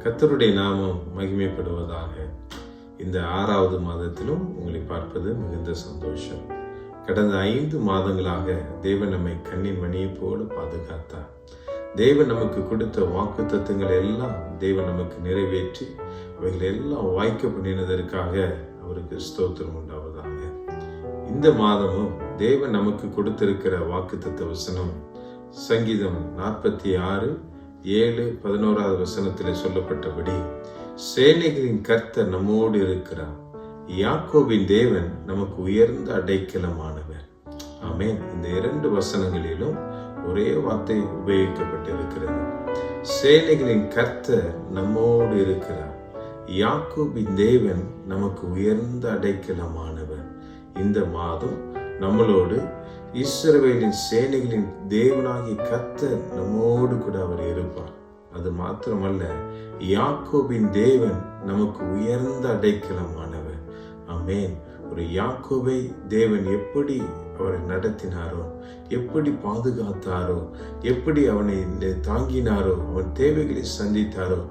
கர்த்தருடைய நாமம் மகிமைப்படுவதாக. இந்த 6வது மாதத்திலும் உங்களை பார்ப்பது மிகுந்த சந்தோஷம். கடந்த 5 மாதங்களாக தேவன் நம்மை கண்ணின் மணியை போல பாதுகாத்தார். தேவன் நமக்கு கொடுத்த வாக்கு தத்துவங்கள் எல்லாம் தேவன் நமக்கு நிறைவேற்றி அவைகள் எல்லாம் வாய்க்க பண்ணினதற்காக அவருக்கு ஸ்தோத்திரம் உண்டாவதாக. இந்த மாதமும் தேவன் நமக்கு கொடுத்திருக்கிற வாக்கு தத்துவ வசனம் சங்கீதம் 46:7-11 வசனத்தில் சொல்லப்பட்டபடி, சேனைகளின் கர்த்தர் நம்மோடு இருக்கிறார், யாக்கோபின் தேவன் நமக்கு உயர்ந்த அடைக்கலமானவர். ஆமென். இந்த 2 வசனங்களிலும் ஒரே வார்த்தை உபயோகிக்கப்பட்டிருக்கிறது. சேனைகளின் கர்த்தர் நம்மோடு இருக்கிறார், யாக்கோபின் தேவன் நமக்கு உயர்ந்த அடைக்கலமானவர். இந்த மாதம் நம்மளோடு இஸ்ரவேலின் சேனைகளின் தேவனாகிய கர்த்தர் நம்மோடு கூட அவர் இருப்பார். அது மாத்திரமல்ல, யாக்கோபின் தேவன் நமக்கு உயர்ந்த அடைக்கலமானவர். ஆமென். ஒரு யாக்கோபை தேவன் எப்படி அவரை நடத்தினாரோ, எப்படி பாதுகாத்தாரோ, எப்படி அவனை தாங்கினாரோ, அவன் தேவைகளை சந்தித்தாரோ,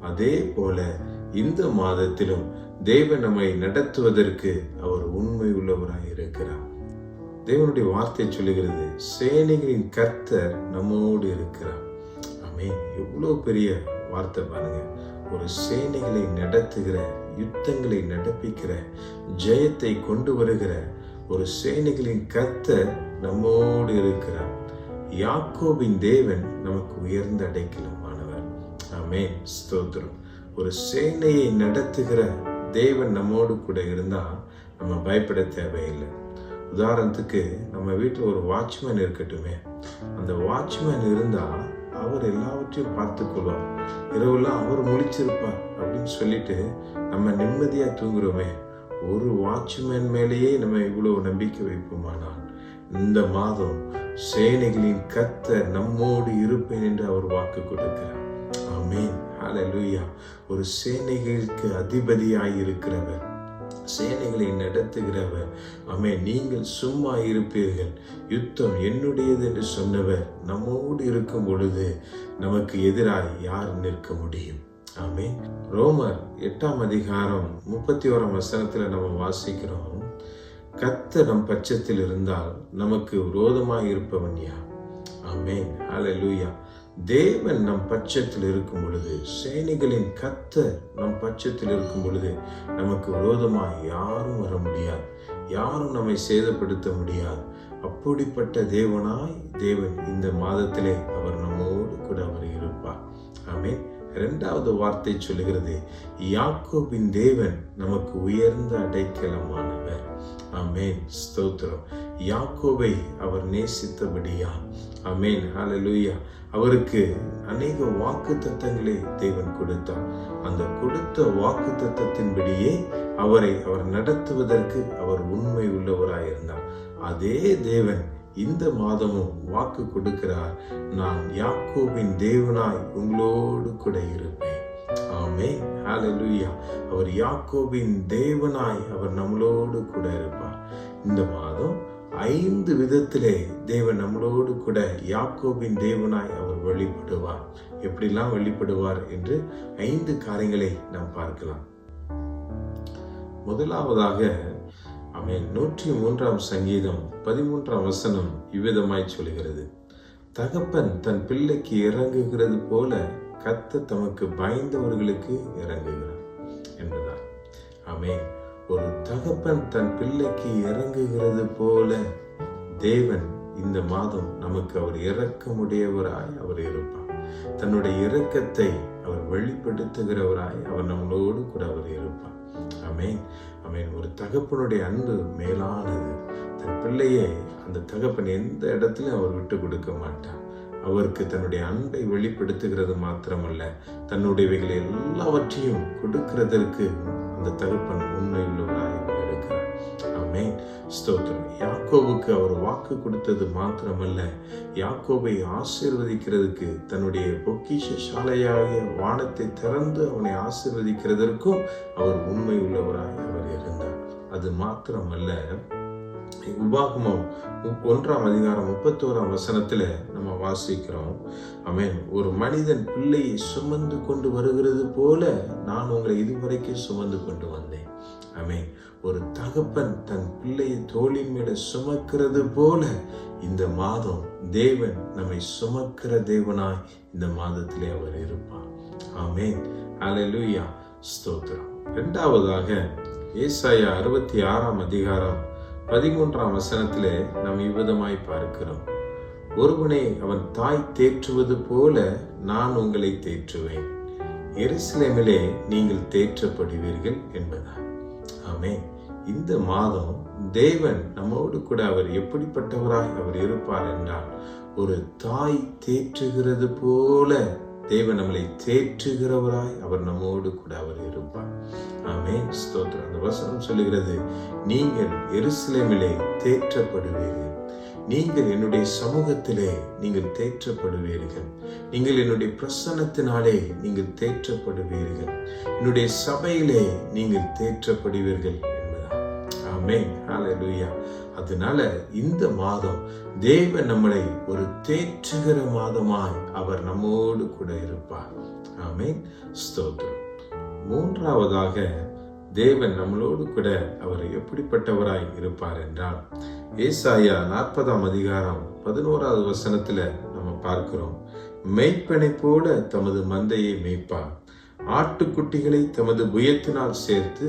அதே போல இந்த மாதத்திலும் தேவன் நம்மை நடத்துவதற்கு அவர் உண்மை உள்ளவராய் இருக்கிறார். தேவனுடைய வார்த்தை சொல்லுகிறது, சேனைகளின் கர்த்தர் நம்மோடு இருக்கிறார். ஆமென். எவ்வளவு பெரிய வார்த்தை பாருங்க. ஒரு சேனைகளை நடத்துகிற, யுத்தங்களை நடப்பிக்கிற, ஜெயத்தை கொண்டு வருகிற ஒரு சேனைகளின் கர்த்தர் நம்மோடு இருக்கிறார். யாக்கோபின் தேவன் நமக்கு உயர்ந்த அடைக்கலமானவர். ஆமென். ஸ்தோத்திரம். ஒரு சேனையை நடத்துகிற தேவன் நம்மோடு கூட இருந்தா நம்ம பயப்பட தேவையில்லை. உதாரணத்துக்கு, நம்ம வீட்டில் ஒரு வாட்ச்மேன் இருக்கட்டுமே. அந்த வாட்ச்மேன் இருந்தா அவர் எல்லாவற்றையும் பார்த்துக்கொள்வார். இரவுலாம் அவர் முழிச்சிருப்பார் அப்படின்னு சொல்லிட்டு நம்ம நிம்மதியா தூங்குறோமே. ஒரு வாட்ச்மேன் மேலேயே நம்ம இவ்வளவு நம்பிக்கை வைப்போமானால், இந்த மாதம் சேனைகளின் கர்த்தர் நம்மோடு இருப்பேன் என்று அவர் வாக்கு கொடுக்கிறார். ஆமென். ஹல்லேலூயா. ஒரு சேனைகளுக்கு அதிபதியாய் இருக்கிறவர், சேனைகளை நடத்துகிறவர். ஆமென். நீங்கள் சும்மா இருப்பீர்கள், யுத்தம் என்னுடையது என்று சொன்னவர் நம்மோடு இருக்கும் பொழுது நமக்கு எதிராக யார் நிற்க முடியும்? ஆமென். ரோமர் 8:31 வசனத்துல நம்ம வாசிக்கிறோம், கர்த்தர் நம் பட்சத்தில் இருந்தால் நமக்கு விரோதமாய் இருப்பவன் யார்? ஆமென். ஹல்லேலூயா. தேவன் நம் பட்சத்தில் இருக்கும் பொழுது, சேனைகளின் கர்த்தர் நம் பட்சத்தில் இருக்கும் பொழுது நமக்கு விரோதமாய் யாரும் வர முடியாது, யாரும் நம்மை சேதப்படுத்த முடியாது. அப்படிப்பட்ட தேவனாய் தேவன் இந்த மாதத்திலே அவர் நம்மோடு கூட அவர் இருப்பார். ஆமென். 2வது வார்த்தை சொல்லுகிறது, யாக்கோபின் தேவன் நமக்கு உயர்ந்த அடைக்கலமானவர். ஆமென். ஸ்தோத்திரம். யாக்கோபை அவர் நேசித்தபடியா. ஆமென். ஹல்லேலூயா. அவருக்கு அநேக வாக்கு தத்தங்களை தேவன் கொடுத்தார். அந்த கொடுத்த வாக்கு தத்தத்தின்படியே அவர் நடத்துவதற்கு அவர் உண்மை உள்ளவராயிருந்தார். அதே தேவன் இந்த மாதமும் வாக்கு கொடுக்கிறார், நான் யாக்கோபின் தேவனாய் உங்களோடு கூட இருப்பேன். ஆமென். ஹல்லேலூயா. அவர் யாக்கோபின் தேவனாய் அவர் நம்மளோடு கூட இருப்பார். இந்த மாதம் 5 விதத்திலே தேவன் நம்மளோடு கூட யாக்கோபின் தேவனாய் அவர் வெளிப்படுவார். எப்படிலாம் வெளிப்படுவார் என்று 5 காரியங்களை நாம் பார்க்கலாம். முதலாவதாக, ஆமென், 103 சங்கீதம் 13 வசனம் இவ்விதமாய் சொல்கிறது, தகப்பன் தன் பிள்ளைக்கு இறங்குகிறது போல கர்த்தர் தமக்கு பயந்தவர்களுக்கு இறங்குகிறார் என்பதால். ஆமென். ஒரு தகப்பன் தன் பிள்ளைக்கு இறங்குகிறது போல தேவன் இந்த மாதம் நமக்கு அவர் இரக்கமுடையவராய் அவர் இருப்பார். தன்னுடைய இரக்கத்தை அவர் வெளிப்படுத்துகிறவராய் அவர் நம்மளோடு கூட அவர் இருப்பார். ஆமென். ஆமென். ஒரு தகப்பனுடைய அன்பு மேலானது. தன் பிள்ளையை அந்த தகப்பன் எந்த இடத்திலும் அவர் விட்டு கொடுக்க மாட்டார். அவருக்கு தன்னுடைய அன்பை வெளிப்படுத்துகிறது மாத்திரமல்ல, தன்னுடையவைகளை எல்லாவற்றையும் கொடுக்கிறதற்கு அந்த தகப்பன் உண்மை உள்ளவராய் இருக்கிறார். ஆமென். ஸ்தோத்திரம். யாக்கோபுக்கு அவர் வாக்கு கொடுத்தது மாத்திரமல்ல, யாக்கோபை ஆசீர்வதிக்கிறதுக்கு, தன்னுடைய பொக்கிஷ சாலையாகிய வானத்தை திறந்து அவனை ஆசீர்வதிக்கிறதற்கும் அவர் உண்மை உள்ளவராய் அவர் இருந்தார். அது மாத்திரமல்ல, உபாகமம் 1:31 நம்ம வாசிக்கிறோம். ஆமென். ஒரு மனிதன் பிள்ளையை சுமந்து கொண்டு வருகிறது போல நான் உங்களை இதுவரைக்கும் சுமந்து கொண்டு வந்தேன். ஆமென். ஒரு தகப்பன் தன் பிள்ளையை தோளின் மேல சுமக்கிறது போல இந்த மாதம் தேவன் நம்மை சுமக்கிற தேவனாய் இந்த மாதத்திலே அவர் இருப்பார். ஆமென். அல்லேலூயா. ஸ்தோத்திரம். இரண்டாவதாக ஏசாயா 66:13 நாம் இவ்விதமாய் பார்க்கிறோம். ஒருவனை அவன் தாய் தேற்றுவது போல நான் உங்களை தேற்றுவேன், எருசலேமிலே நீங்கள் தேற்றப்படுவீர்கள் என்பதா. ஆமென். இந்த மாதம் தேவன் நம்மோடு கூட அவர் எப்படிப்பட்டவராய் அவர் இருப்பார் என்றால், ஒரு தாய் தேற்றுகிறது போல தேவன் நம்மளை தேற்றுகிறவராய் அவர் நம்மோடு கூட அவர் இருப்பார். ஆமென். ஸ்தோத்திரம். அந்த வசனம் சொல்லுகிறது, நீங்கள் எருசலேமிலே தேற்றப்படுவீர்கள், நீங்கள் என்னுடைய சமூகத்திலே நீங்கள் தேற்றப்படுவீர்கள், நீங்கள் என்னுடைய பிரசன்னத்தினாலே நீங்கள் தேற்றப்படுவீர்கள், என்னுடைய சபையிலே நீங்கள் தேற்றப்படுவீர்கள் என்பதா. ஆமென். ஹல்லேலூயா. அதனால இந்த மாதம் தேவன் நம்மளை ஒரு தேற்றுகிற மாதமாய் அவர் நம்மோடு கூட இருப்பார். ஆமென். ஸ்தோத்திரம். மூன்றாவதாக தேவன் நம்மளோடு கூட அவர் எப்படிப்பட்டவராய் இருப்பார் என்றால், ஏசாயா 40:11 நம்ம பார்க்கிறோம். மேய்ப்பனை போல தமது மந்தையை மேய்ப்பார், ஆட்டுக்குட்டிகளை தமது புயத்தினால் சேர்த்து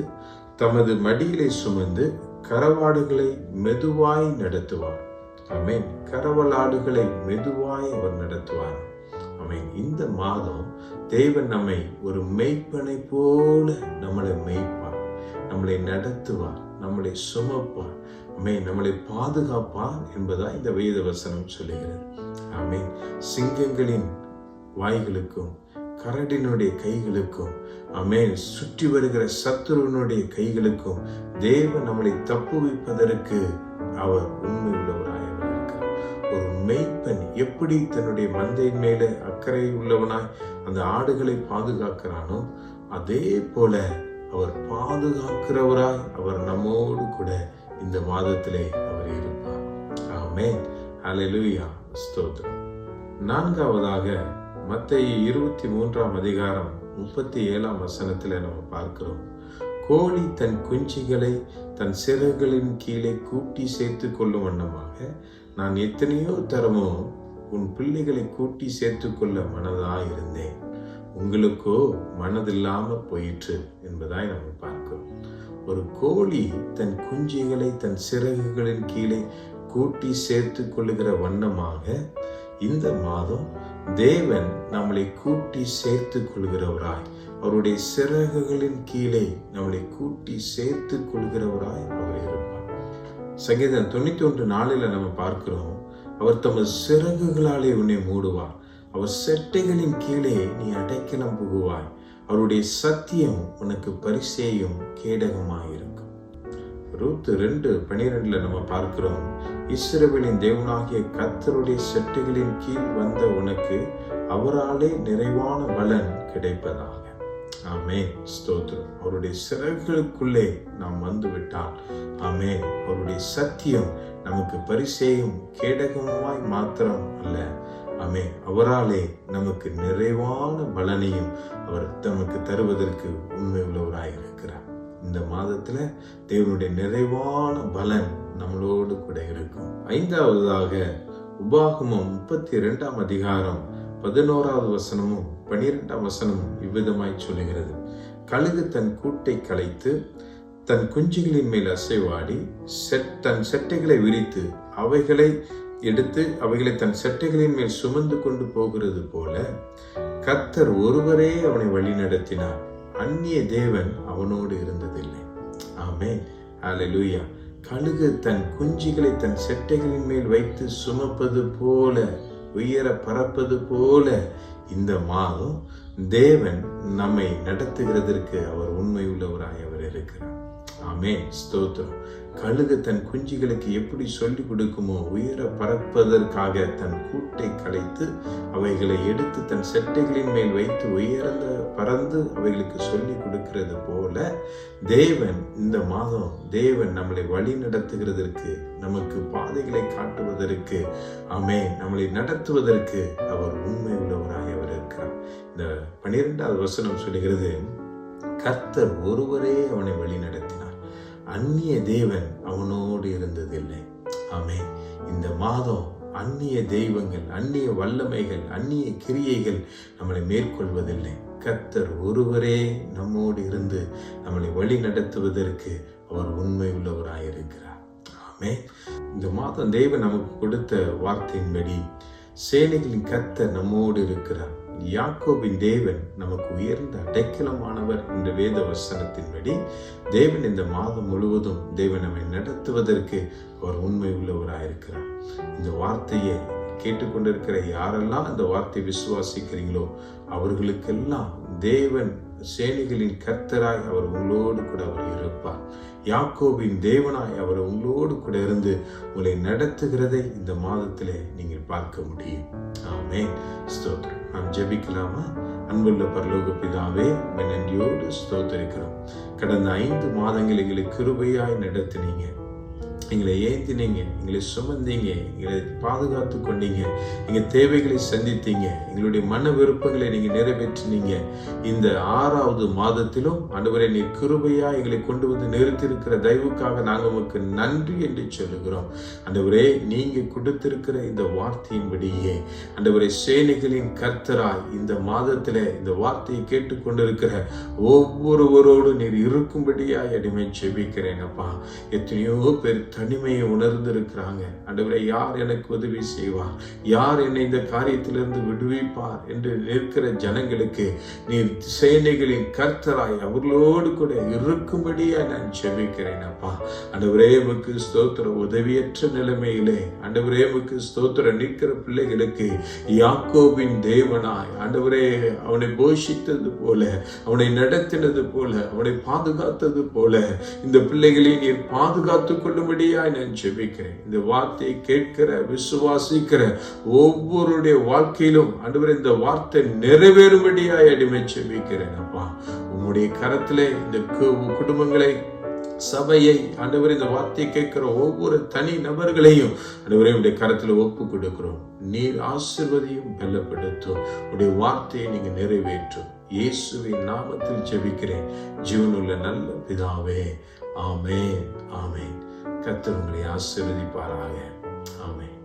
தமது மடியிலே சுமந்து கரவாடுகளை மெதுவாய் நடத்துவார். ஆமென். கரவலாடுகளை மெதுவாய் அவர் நடத்துவார். ஆமென். இந்த மாதம் தேவன் நம்மை ஒரு மேய்ப்பனை போல நம்மளை மேய்ப்பார், நம்மளை நடத்துவார், நம்மளை சுமப்பார், ஆமென், நம்மளை பாதுகாப்பார் என்பதா இந்த வேத வசனம் சொல்லுகிறது. ஆமென். சிங்கங்களின் வாய்களுக்கும் கரடினுடைய கைகளுக்கும், ஆமென், சுற்றி வருகிற சத்துருவனுடைய கைகளுக்கும் தேவன் நம்மளை தப்புவிப்பதற்கு அவர் உண்மை உள்ளவராய் இருக்கிறார். ஒரு மேய்ப்பன் எப்படி தன்னுடைய மந்தையின் மேல அக்கறை உள்ளவனாய் அந்த ஆடுகளை பாதுகாக்கிறானோ, அதே போல அவர் பாதுகாக்கிறவராய் அவர் நம்மோடு கூட இந்த மாதத்திலே அவர் இருப்பார். ஆமென். அல்லேலூயா. ஸ்தோத்திரம். நான்காவதாக மத்தேயு 23:37 நம்ம பார்க்கிறோம். கோழி தன் குஞ்சுகளை தன் சிறகுகளின் கீழே கூட்டி சேர்த்து கொள்ளும் வண்ணமாக நான் எத்தனையோ தரமோ உன் பிள்ளைகளை கூட்டி சேர்த்து கொள்ள மனதாயிருந்தேன், உங்களுக்கோ மனதில்லாம போயிற்று என்பதாய் நம்ம பார்க்கிறோம். ஒரு கோழி தன் குஞ்சுகளை தன் சிறகுகளின் கீழே கூட்டி சேர்த்து கொள்ளுகிற வண்ணமாக இந்த மாதம் தேவன் நம்மளை கூட்டி சேர்த்து கொள்கிறவராய், அவருடைய சிறகுகளின் கீழே நம்மளை கூட்டி சேர்த்து கொள்கிறவராய் அவர் இருப்பார். சங்கீதம் 91:4 நம்ம பார்க்கிறோம், அவர் தமது சிறகுகளாலே உன்னை மூடுவார், அவர் செட்டைகளின் கீழே நீ அடைக்கலம் புகுவாய், அவருடைய சத்தியம் உனக்கு பரிசேயும் கேடகமாயிருக்கும். ரூத் 2:12 நம்ம பார்க்கிறோம், இஸ்ரவேலின் தேவனாகிய கர்த்தருடைய செட்டுகளின் கீழ் வந்த உனக்கு அவராலே நிறைவான பலன் கிடைப்பதாக. ஆமென். ஸ்தோத்திரம். அவருடைய சிறகுகளுக்குள்ளே நாம் வந்து விட்டால், ஆமென், அவருடைய சத்தியம் நமக்கு பரிசேயும் கேடகமாய் மாத்திரம் அல்ல, ஆமென், அவராலே நமக்கு நிறைவான பலனையும் அவர் நமக்கு தருவதற்கு உண்மை உள்ளவராய் இருக்கிறார். இந்த மாதத்துல தேவனுடைய நிறைவான பலன் நம்மளோடு கூட இருக்கும். ஐந்தாவதாக உபாகமம் 32:11 இவ்விதமாய் சொல்லுகிறது, கழுகு தன் கூட்டை கலைத்து தன் குஞ்சுகளின் மேல் அசைவாடி தன் செட்டைகளை விரித்து அவைகளை எடுத்து அவைகளை தன் செட்டைகளின் மேல் சுமந்து கொண்டு போகிறது போல கர்த்தர் ஒருவரே அவனை வழி நடத்தினார், அந்நிய தேவன் அவனோடு இருந்ததில்லை. ஆமென். அல்லேலூயா. கழுகு தன் குஞ்சுகளை தன் செட்டைகளின் மேல் வைத்து சுமப்பது போல, உயர பறப்பது போல இந்த மாதம் தேவன் நம்மை நடத்துகிறதற்கு அவர் உண்மை உள்ளவராய் அவர் இருக்கிறார். ஆமென். ஸ்தோத்திரம். கழுகு தன் குஞ்சுகளுக்கு எப்படி சொல்லிக் கொடுக்குமோ, உயர பறப்பதற்காக தன் கூட்டை கலைத்து அவைகளை எடுத்து தன் செட்டைகளின் மேல் வைத்து உயர்ந்த பறந்து அவைகளுக்கு சொல்லிக் கொடுக்கிறது போல தேவன் இந்த மாதம் தேவன் நம்மளை வழி நடத்துகிறதற்கு, நமக்கு பாதைகளை காட்டுவதற்கு, ஆமென், நம்மளை நடத்துவதற்கு அவர் உண்மை உள்ளவராக அவர் இருக்கிறார். இந்த 12வது வசனம் சொல்லுகிறது, கர்த்தர் ஒருவரே அவனை வழி நடத்தினார், அந்நிய தேவன் அவனோடு இருந்ததில்லை. ஆமென். இந்த மாதம் அந்நிய தெய்வங்கள், அந்நிய வல்லமைகள், அந்நிய கிரியைகள் நம்மளை மேற்கொள்வதில்லை. கர்த்தர் ஒருவரே நம்மோடு இருந்து நம்மளை வழி நடத்துவதற்கு அவர் உண்மை உள்ளவராயிருக்கிறார். ஆமென். இந்த மாதம் தேவன் நமக்கு கொடுத்த வார்த்தையின்படி சேனைகளின் கர்த்தர் நம்மோடு இருக்கிறார். யாக்கோபின் தேவன் நமக்கு உயர்ந்த அடைக்கலமானவர் என்ற வேத வசனத்தின்படி தேவன் இந்த மாதம் முழுவதும் தேவன் நம்மை நடத்துவதற்கு அவர் உண்மை உள்ளவராயிருக்கிறார். இந்த வார்த்தையை கேட்டுக்கொண்டிருக்கிற யாரெல்லாம் இந்த வார்த்தை விசுவாசிக்கிறீங்களோ அவர்களுக்கெல்லாம் தேவன் சேனைகளின் கர்த்தராய் அவர் உங்களோடு கூட அவர் இருப்பார். யாக்கோபின் தேவனாய் அவர் உங்களோடு கூட இருந்து உங்களை நடத்துகிறதை இந்த மாதத்திலே நீங்கள் பார்க்க முடியும். ஆமென். ஸ்தோத்திரம். நாம் ஜெபிக்கலாமா? அன்புள்ள பரலோக பிதாவே, நன்றியோடு ஸ்தோத்திரிக்கிறோம். கடந்த 5 மாதங்கள் எங்களை கிருபையாய் நடத்தினீங்க, எங்களை ஏந்தினீங்க, எங்களை சுமந்தீங்க, எங்களை பாதுகாத்து கொண்டீங்க, எங்க தேவைகளை சந்தித்தீங்க, எங்களுடைய மன விருப்பங்களை நீங்க நிறைவேற்றினீங்க. இந்த 6வது மாதத்திலும் ஆண்டவரே நீர் கிருபையா எங்களை கொண்டு வந்து நிறுத்தியிருக்கிற தயவுக்காக நாங்கள் உமக்கு நன்றி என்று சொல்லுகிறோம். ஆண்டவரே, நீங்க கொடுத்திருக்கிற இந்த வார்த்தையின்படியே ஆண்டவரே சேனைகளின் கர்த்தராய் இந்த மாதத்துல இந்த வார்த்தையை கேட்டுக்கொண்டிருக்கிற ஒவ்வொருவரோடு நீர் இருக்கும்படியாய் அடிமை செபிக்கிறேன் அப்பா. எத்தனையோ பேர் தனிமையை உணர்ந்திருக்கிறாங்க. ஆண்டவரே, யார் எனக்கு உதவி செய்வார், யார் என்னை இந்த காரியத்திலிருந்து விடுவிப்பார் என்று நிற்கிற ஜனங்களுக்கு நீர் சேனைகளின் கர்த்தராய் அவர்களோடு கூட இருக்கும்படியா நான் செபிக்கிறேன் அப்பா. ஆண்டவரே, உமக்கு ஸ்தோத்திரம். உதவியற்ற நிலைமையிலே ஆண்டவரே உமக்கு ஸ்தோத்திரம். நிற்கிற பிள்ளைகளுக்கு யாக்கோபின் தேவனாய் ஆண்டவரே அவனை போஷித்தது போல, அவனை நடத்தினது போல, அவனை பாதுகாத்தது போல இந்த பிள்ளைகளை நீர் பாதுகாத்துக் கொள்ளும்படி நான் ஜெபிக்கிறேன். இந்த வார்த்தையை கேட்கிற விசுவாசிக்கிற ஒவ்வொருடைய வாழ்க்கையிலும் ஆண்டவரே இந்த வார்த்தை நிறைவேறும்படியாய் அடிமை ஜெபிக்கிறேன் அப்பா. உம்முடைய கரத்திலே இந்த குடும்பங்களை, சபையை ஆண்டவரே இந்த வார்த்தையை கேட்கிற ஒவ்வொரு தனி நபர்களையும் ஆண்டவரே உடைய கரத்தில் ஒப்பு கொடுக்கிறோம். நீர் ஆசீர்வதியும் பலப்படுத்தும். உடைய வார்த்தையை நீங்க நிறைவேற்றும். இயேசுவின் நாமத்தில் ஜெபிக்கிறேன் ஜீவனுள்ள நல்ல பிதாவே. ஆமென். ஆமென். கர்த்தர் உங்களை ஆசீர்வதிப்பாராக. ஆமென்.